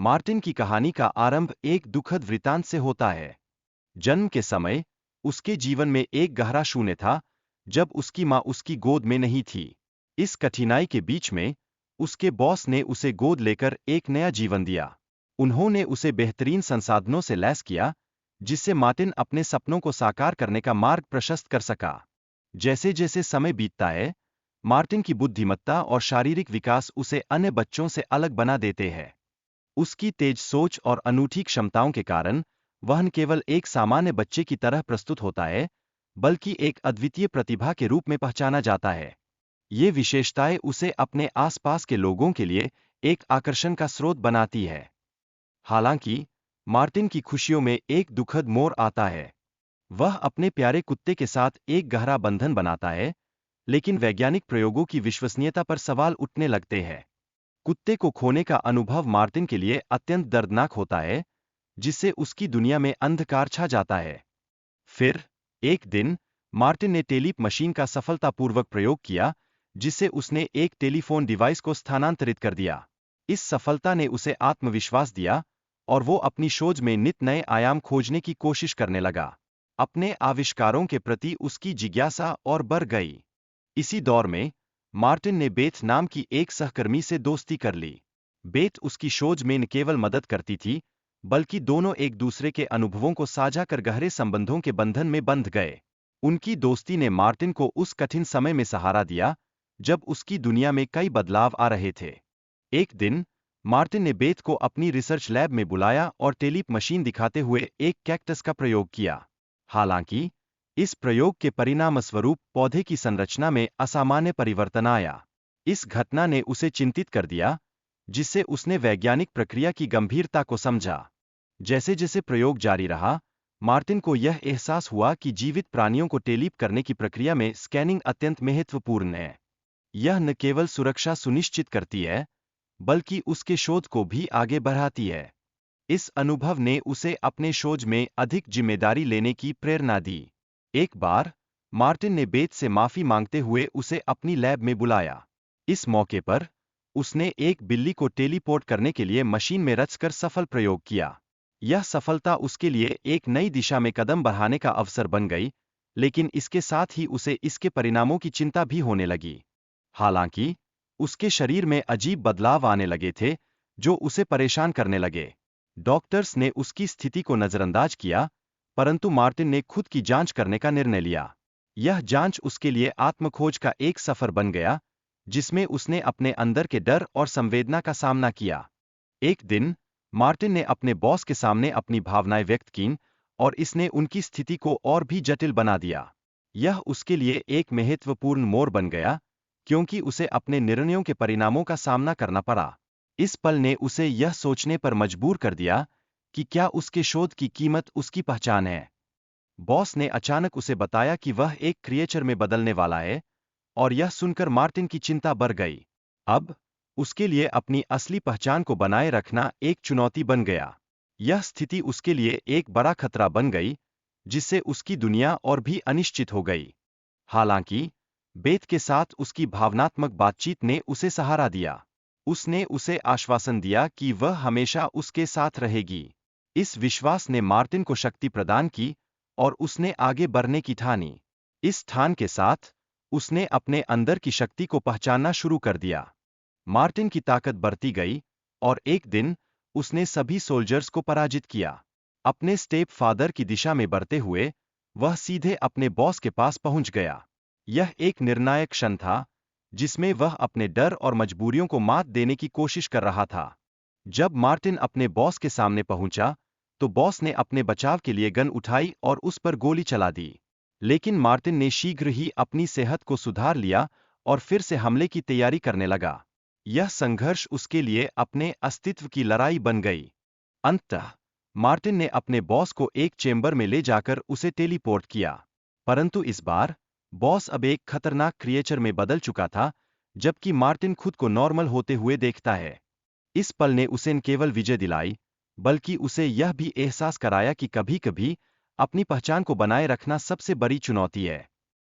Martin की कहानी का आरंभ एक दुखद वृतांत से होता है। जन्म के समय उसके जीवन में एक गहरा शून्य था, जब उसकी मां उसकी गोद में नहीं थी। इस कठिनाई के बीच में उसके बॉस ने उसे गोद लेकर एक नया जीवन दिया। उन्होंने उसे बेहतरीन संसाधनों से लैस किया, जिससे मार्टिन अपने सपनों को साकार करने का मार्ग प्रशस्त कर सका। जैसे जैसे समय बीतता है, मार्टिन की बुद्धिमत्ता और शारीरिक विकास उसे अन्य बच्चों से अलग बना देते हैं। उसकी तेज सोच और अनूठी क्षमताओं के कारण वह न केवल एक सामान्य बच्चे की तरह प्रस्तुत होता है, बल्कि एक अद्वितीय प्रतिभा के रूप में पहचाना जाता है। ये विशेषताएं उसे अपने आसपास के लोगों के लिए एक आकर्षण का स्रोत बनाती है। हालांकि मार्टिन की खुशियों में एक दुखद मोड़ आता है। वह अपने प्यारे कुत्ते के साथ एक गहरा बंधन बनाता है, लेकिन वैज्ञानिक प्रयोगों की विश्वसनीयता पर सवाल उठने लगते हैं। कुत्ते को खोने का अनुभव मार्टिन के लिए अत्यंत दर्दनाक होता है, जिससे उसकी दुनिया में अंधकार छा जाता है। फिर एक दिन मार्टिन ने टेलीप मशीन का सफलतापूर्वक प्रयोग किया, जिससे उसने एक टेलीफोन डिवाइस को स्थानांतरित कर दिया। इस सफलता ने उसे आत्मविश्वास दिया और वो अपनी खोज में नित नए आयाम खोजने की कोशिश करने लगा। अपने आविष्कारों के प्रति उसकी जिज्ञासा और बढ़ गई। इसी दौर में मार्टिन ने बेथ नाम की एक सहकर्मी से दोस्ती कर ली। बेथ उसकी खोज में न केवल मदद करती थी, बल्कि दोनों एक दूसरे के अनुभवों को साझा कर गहरे संबंधों के बंधन में बंध गए। उनकी दोस्ती ने मार्टिन को उस कठिन समय में सहारा दिया, जब उसकी दुनिया में कई बदलाव आ रहे थे। एक दिन मार्टिन ने बेथ को अपनी रिसर्च लैब में बुलाया और टेलीप मशीन दिखाते हुए एक कैक्टस का प्रयोग किया। हालांकि इस प्रयोग के परिणामस्वरूप पौधे की संरचना में असामान्य परिवर्तन आया। इस घटना ने उसे चिंतित कर दिया, जिससे उसने वैज्ञानिक प्रक्रिया की गंभीरता को समझा। जैसे जैसे प्रयोग जारी रहा, मार्टिन को यह एहसास हुआ कि जीवित प्राणियों को टेलीप करने की प्रक्रिया में स्कैनिंग अत्यंत महत्वपूर्ण है। यह न केवल सुरक्षा सुनिश्चित करती है, बल्कि उसके शोध को भी आगे बढ़ाती है। इस अनुभव ने उसे अपने शोध में अधिक जिम्मेदारी लेने की प्रेरणा दी। एक बार मार्टिन ने बेथ से माफी मांगते हुए उसे अपनी लैब में बुलाया। इस मौके पर उसने एक बिल्ली को टेलीपोर्ट करने के लिए मशीन में रचकर सफल प्रयोग किया। यह सफलता उसके लिए एक नई दिशा में कदम बढ़ाने का अवसर बन गई, लेकिन इसके साथ ही उसे इसके परिणामों की चिंता भी होने लगी। हालांकि उसके शरीर में अजीब बदलाव आने लगे थे, जो उसे परेशान करने लगे। डॉक्टर्स ने उसकी स्थिति को नजरअंदाज किया, परंतु मार्टिन ने खुद की जांच करने का निर्णय लिया। यह जांच उसके लिए आत्मखोज का एक सफर बन गया, जिसमें उसने अपने अंदर के डर और संवेदना का सामना किया। एक दिन मार्टिन ने अपने बॉस के सामने अपनी भावनाएं व्यक्त कीं, और इसने उनकी स्थिति को और भी जटिल बना दिया। यह उसके लिए एक महत्वपूर्ण मोड़ बन गया, क्योंकि उसे अपने निर्णयों के परिणामों का सामना करना पड़ा। इस पल ने उसे यह सोचने पर मजबूर कर दिया कि क्या उसके शोध की कीमत उसकी पहचान है। बॉस ने अचानक उसे बताया कि वह एक क्रिएचर में बदलने वाला है, और यह सुनकर मार्टिन की चिंता बढ़ गई। अब उसके लिए अपनी असली पहचान को बनाए रखना एक चुनौती बन गया। यह स्थिति उसके लिए एक बड़ा खतरा बन गई, जिससे उसकी दुनिया और भी अनिश्चित हो गई। हालांकि बेथ के साथ उसकी भावनात्मक बातचीत ने उसे सहारा दिया। उसने उसे आश्वासन दिया कि वह हमेशा उसके साथ रहेगी। इस विश्वास ने मार्टिन को शक्ति प्रदान की, और उसने आगे बढ़ने की ठानी। इस ठान के साथ उसने अपने अंदर की शक्ति को पहचानना शुरू कर दिया। मार्टिन की ताकत बढ़ती गई, और एक दिन उसने सभी सोल्जर्स को पराजित किया। अपने स्टेप फादर की दिशा में बढ़ते हुए वह सीधे अपने बॉस के पास पहुंच गया। यह एक निर्णायक क्षण था, जिसमें वह अपने डर और मजबूरियों को मात देने की कोशिश कर रहा था। जब मार्टिन अपने बॉस के सामने पहुंचा, तो बॉस ने अपने बचाव के लिए गन उठाई और उस पर गोली चला दी। लेकिन मार्टिन ने शीघ्र ही अपनी सेहत को सुधार लिया और फिर से हमले की तैयारी करने लगा। यह संघर्ष उसके लिए अपने अस्तित्व की लड़ाई बन गई। अंततः मार्टिन ने अपने बॉस को एक चेंबर में ले जाकर उसे टेलीपोर्ट किया। परंतु इस बार बॉस अब एक खतरनाक क्रिएचर में बदल चुका था, जबकि मार्टिन खुद को नॉर्मल होते हुए देखता है। इस पल ने उसे न केवल विजय दिलाई, बल्कि उसे यह भी एहसास कराया कि कभी-कभी अपनी पहचान को बनाए रखना सबसे बड़ी चुनौती है।